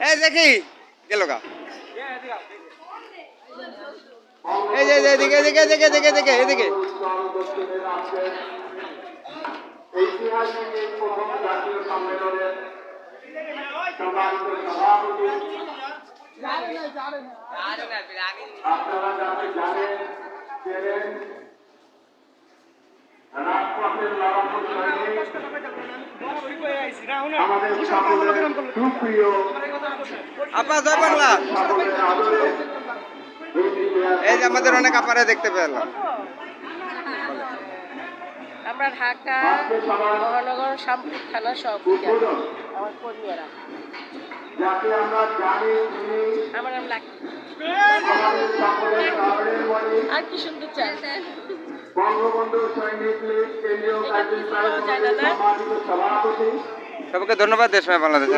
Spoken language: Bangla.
এই দেখি গেল গা এই যে এদিকে এদিকে এদিকে এদিকে এদিকে এদিকে ঐতিহাসিক এই প্রথম জাতীয় সম্মেলনের সম্মানিত সভাপতি আপনারা যাতে জানেন চেনেন রাজপথের লড়াকু সৈনিক আমাদের সকলের সুপ্রিয় আপা জয় বাংলা সকলের আদরে এই যে আমাদের অনেক আপারে দেখতে পেলাম আমরা ঢাকা মহানগর শামপুর থানা সভাপতি আমার কর্মীরা যাকে আমরা জানি আমার নাম লাকি আমাদের সকলের শহরের মনে আর কি সুন্দর চাল বঙ্গবন্ধু সৈনিক লীগ কেন্দ্রীয় কার্যনির্বাহী কমিটির সম্মানিত সভাপতি সবাইকে ধন্যবাদ। দেশময় বাংলাদেশ